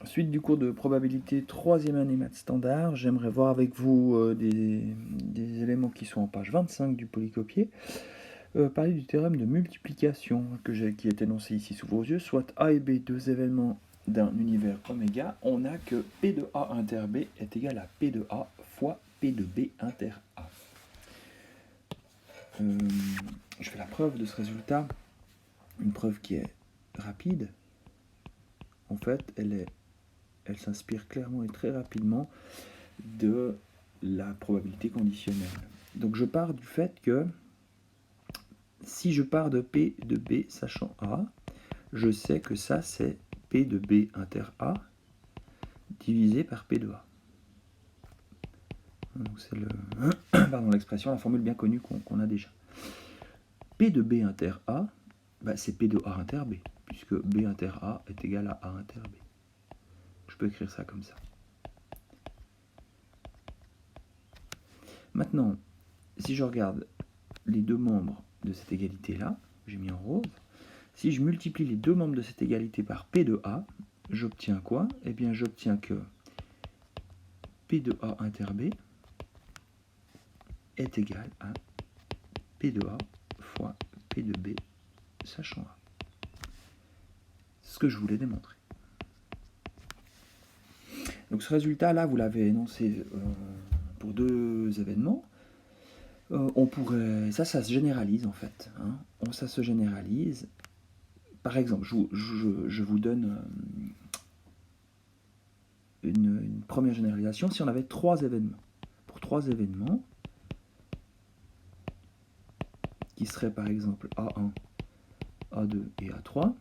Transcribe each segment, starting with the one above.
Suite du cours de probabilité, troisième année maths standard. J'aimerais voir avec vous des éléments qui sont en page 25 du polycopier. Parler du théorème de multiplication qui est énoncé ici sous vos yeux. Soit A et B, deux événements d'un univers oméga, on a que P de A inter B est égal à P de A fois P de B inter A. Je fais la preuve de ce résultat, une preuve qui est rapide. En fait, elle s'inspire clairement et très rapidement de la probabilité conditionnelle. Donc je pars du fait que si je pars de P de B sachant A, je sais que ça c'est P de B inter A divisé par P de A. Donc c'est l'expression, la formule bien connue qu'on a déjà. P de B inter A, c'est P de A inter B, puisque B inter A est égal à A inter B. Je peux écrire ça comme ça. Maintenant, si je regarde les deux membres de cette égalité-là, j'ai mis en rose, si je multiplie les deux membres de cette égalité par P de A, j'obtiens quoi? Eh bien, j'obtiens que P de A inter B est égal à P de A fois P de B sachant A. C'est ce que je voulais démontrer. Donc ce résultat-là, vous l'avez énoncé pour deux événements. On pourrait, ça se généralise en fait. Ça se généralise. Par exemple, je vous donne une première généralisation. Si on avait trois événements, pour trois événements, qui seraient par exemple A1, A2 et A3,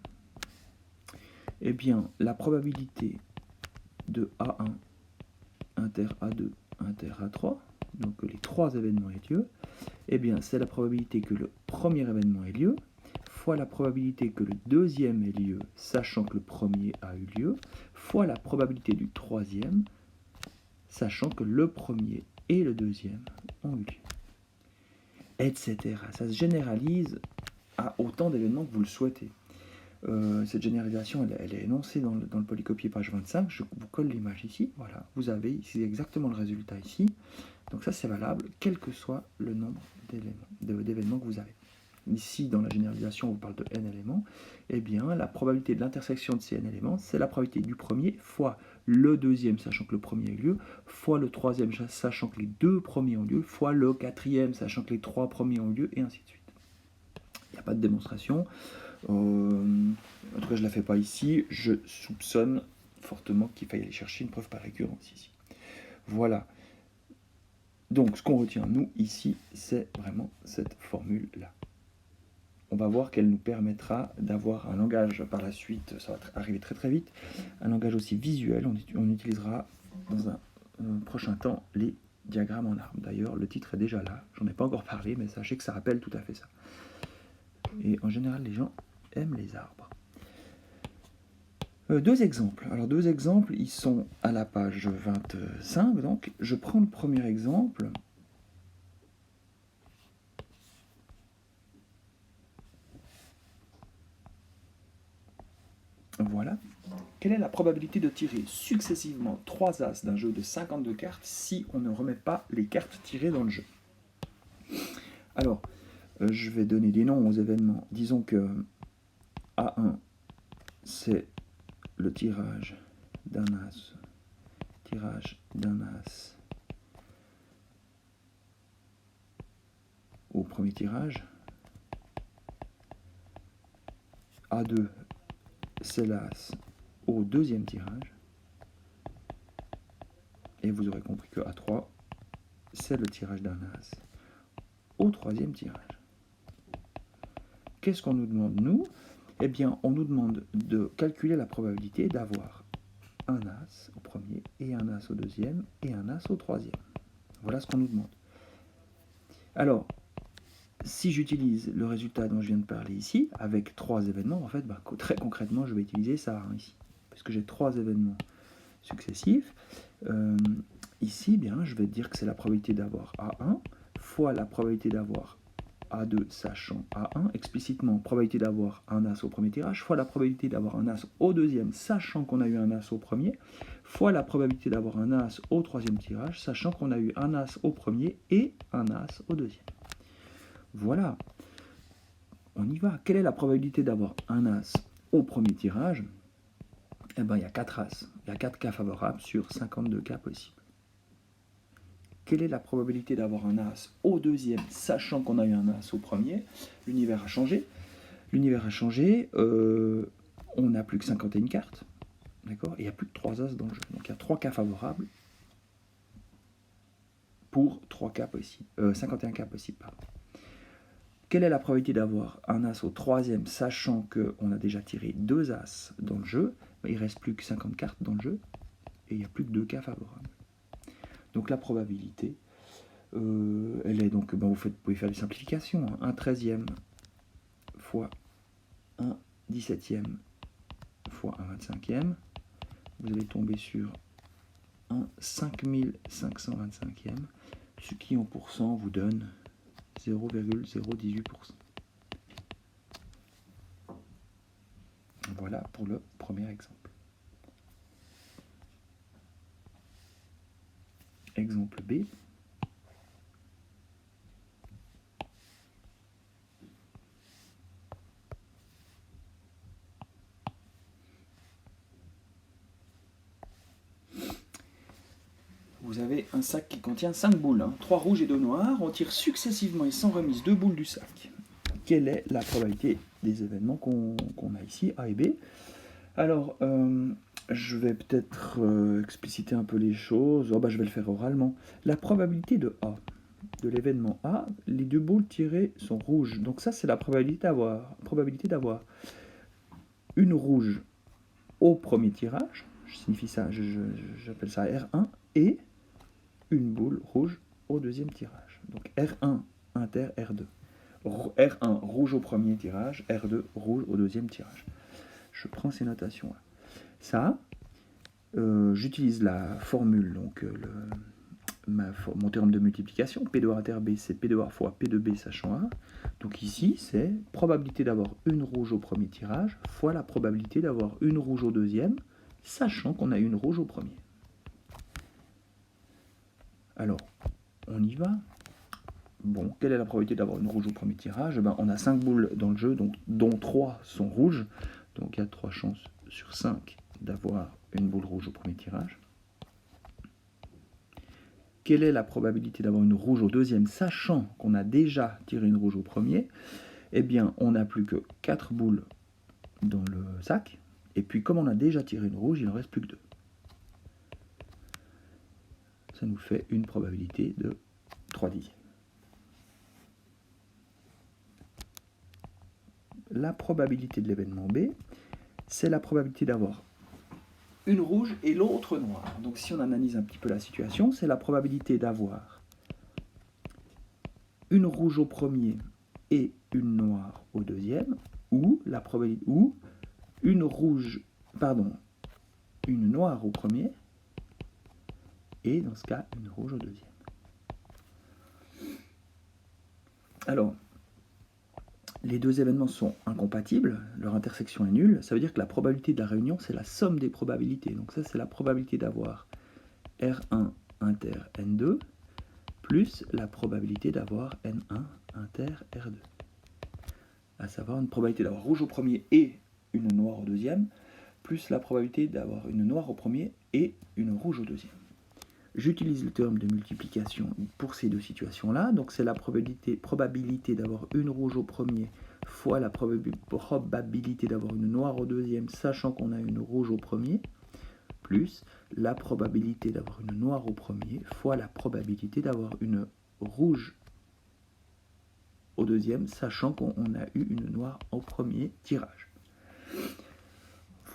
eh bien la probabilité de A1 inter A2 inter A3, donc que les trois événements aient lieu, eh bien c'est la probabilité que le premier événement ait lieu, fois la probabilité que le deuxième ait lieu, sachant que le premier a eu lieu, fois la probabilité du troisième, sachant que le premier et le deuxième ont eu lieu. Etc. Ça se généralise à autant d'événements que vous le souhaitez. Cette généralisation, elle est énoncée dans le polycopier page 25. Je vous colle l'image ici. Voilà, vous avez ici exactement le résultat ici. Donc ça, c'est valable, quel que soit le nombre d'événements que vous avez. Ici, dans la généralisation, on vous parle de n éléments. Eh bien, la probabilité de l'intersection de ces n éléments, c'est la probabilité du premier fois le deuxième, sachant que le premier a eu lieu, fois le troisième, sachant que les deux premiers ont lieu, fois le quatrième, sachant que les trois premiers ont lieu, et ainsi de suite. Il n'y a pas de démonstration. En tout cas, je ne la fais pas ici. Je soupçonne fortement qu'il faille aller chercher une preuve par récurrence ici. Voilà. Donc, ce qu'on retient, nous, ici, c'est vraiment cette formule-là. On va voir qu'elle nous permettra d'avoir un langage par la suite, ça va arriver très très vite, un langage aussi visuel. On utilisera dans un prochain temps les diagrammes en arbre. D'ailleurs, le titre est déjà là. J'en ai pas encore parlé, mais sachez que ça rappelle tout à fait ça. Et en général, les gens aiment les arbres. Deux exemples. Alors deux exemples, ils sont à la page 25. Donc, je prends le premier exemple. Voilà. Quelle est la probabilité de tirer successivement 3 as d'un jeu de 52 cartes si on ne remet pas les cartes tirées dans le jeu? Alors, je vais donner des noms aux événements. Disons que A1, c'est le tirage d'un as. Tirage d'un as au premier tirage. A2, c'est l'as au deuxième tirage. Et vous aurez compris que A3, c'est le tirage d'un as au troisième tirage. Qu'est-ce qu'on nous demande, nous? Eh bien, on nous demande de calculer la probabilité d'avoir un as au premier, et un as au deuxième, et un as au troisième. Voilà ce qu'on nous demande. Alors, si j'utilise le résultat dont je viens de parler ici, avec trois événements, en fait, très concrètement, je vais utiliser ça ici. Puisque j'ai trois événements successifs. Ici, bien, je vais dire que c'est la probabilité d'avoir A1 fois la probabilité d'avoir A2 sachant A1, explicitement probabilité d'avoir un As au premier tirage, fois la probabilité d'avoir un As au deuxième, sachant qu'on a eu un As au premier, fois la probabilité d'avoir un As au troisième tirage, sachant qu'on a eu un As au premier et un As au deuxième. Voilà, on y va. Quelle est la probabilité d'avoir un As au premier tirage? Eh bien, il y a 4 As, il y a 4 cas favorables sur 52 cas possibles. Quelle est la probabilité d'avoir un As au deuxième, sachant qu'on a eu un As au premier? L'univers a changé. L'univers a changé, on n'a plus que 51 cartes, d'accord? Et il n'y a plus que 3 As dans le jeu. Donc il y a 3 cas favorables pour 3 cas possibles, 51 cas possibles. Pardon. Quelle est la probabilité d'avoir un As au troisième, sachant qu'on a déjà tiré 2 As dans le jeu? Il ne reste plus que 50 cartes dans le jeu, et il n'y a plus que 2 cas favorables. Donc la probabilité, elle est donc, vous pouvez faire des simplifications, hein. 1 13e fois 1 17e fois 1 25e, vous allez tomber sur un 5525e, ce qui en pourcent vous donne 0,018%. Voilà pour le premier exemple. Exemple B. Vous avez un sac qui contient 5 boules, hein, 3 rouges et 2 noirs. On tire successivement et sans remise 2 boules du sac. Quelle est la probabilité des événements qu'on a ici, A et B? Alors, je vais peut-être expliciter un peu les choses. Je vais le faire oralement. La probabilité de A, de l'événement A, les 2 boules tirées sont rouges. Donc ça, c'est la probabilité d'avoir une rouge au premier tirage. Je signifie ça, j'appelle ça R1, et une boule rouge au deuxième tirage. Donc R1 inter R2. R1 rouge au premier tirage, R2 rouge au deuxième tirage. Je prends ces notations-là. Ça, j'utilise la formule, donc mon théorème de multiplication, P de A inter B, c'est P de A fois P de B sachant A. Donc ici, c'est probabilité d'avoir une rouge au premier tirage fois la probabilité d'avoir une rouge au deuxième, sachant qu'on a une rouge au premier. Alors, on y va. Bon, quelle est la probabilité d'avoir une rouge au premier tirage? On a 5 boules dans le jeu, donc, dont 3 sont rouges. Donc il y a 3 chances sur 5 d'avoir une boule rouge au premier tirage. Quelle est la probabilité d'avoir une rouge au deuxième, sachant qu'on a déjà tiré une rouge au premier? Eh bien, on n'a plus que 4 boules dans le sac. Et puis, comme on a déjà tiré une rouge, il n'en reste plus que 2. Ça nous fait une probabilité de 3 dixièmes. La probabilité de l'événement B, c'est la probabilité d'avoir une rouge et l'autre noire. Donc si on analyse un petit peu la situation, c'est la probabilité d'avoir une rouge au premier et une noire au deuxième, ou la probabilité une noire au premier et dans ce cas une rouge au deuxième. Alors, les deux événements sont incompatibles, leur intersection est nulle, ça veut dire que la probabilité de la réunion, c'est la somme des probabilités. Donc ça, c'est la probabilité d'avoir R1 inter N2 plus la probabilité d'avoir N1 inter R2. À savoir une probabilité d'avoir rouge au premier et une noire au deuxième, plus la probabilité d'avoir une noire au premier et une rouge au deuxième. J'utilise le théorème de multiplication pour ces deux situations-là. Donc c'est la probabilité d'avoir une rouge au premier fois la probabilité d'avoir une noire au deuxième, sachant qu'on a une rouge au premier, plus la probabilité d'avoir une noire au premier fois la probabilité d'avoir une rouge au deuxième, sachant qu'on a eu une noire au premier tirage.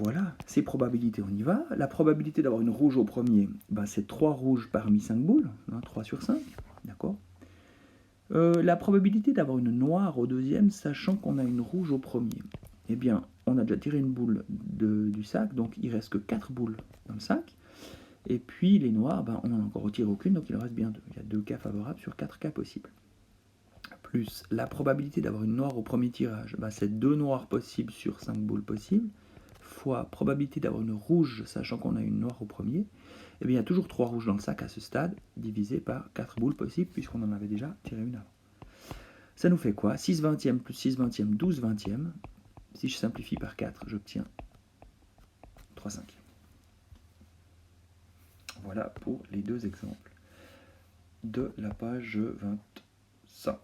Voilà, ces probabilités, on y va. La probabilité d'avoir une rouge au premier, c'est 3 rouges parmi 5 boules, 3 sur 5, d'accord. La probabilité d'avoir une noire au deuxième, sachant qu'on a une rouge au premier. Eh bien, on a déjà tiré une boule du sac, donc il ne reste que 4 boules dans le sac. Et puis les noirs, on n'en a encore retiré aucune, donc il en reste bien 2. Il y a 2 cas favorables sur 4 cas possibles. plus la probabilité d'avoir une noire au premier tirage, bah, c'est 2 noirs possibles sur 5 boules possibles, fois probabilité d'avoir une rouge, sachant qu'on a une noire au premier, et bien il y a toujours 3 rouges dans le sac à ce stade, divisé par 4 boules possibles, puisqu'on en avait déjà tiré une avant. Ça nous fait quoi? 6 vingtièmes plus 6 vingtièmes, 12 vingtièmes. Si je simplifie par 4, j'obtiens 3 cinquièmes. Voilà pour les deux exemples de la page 25.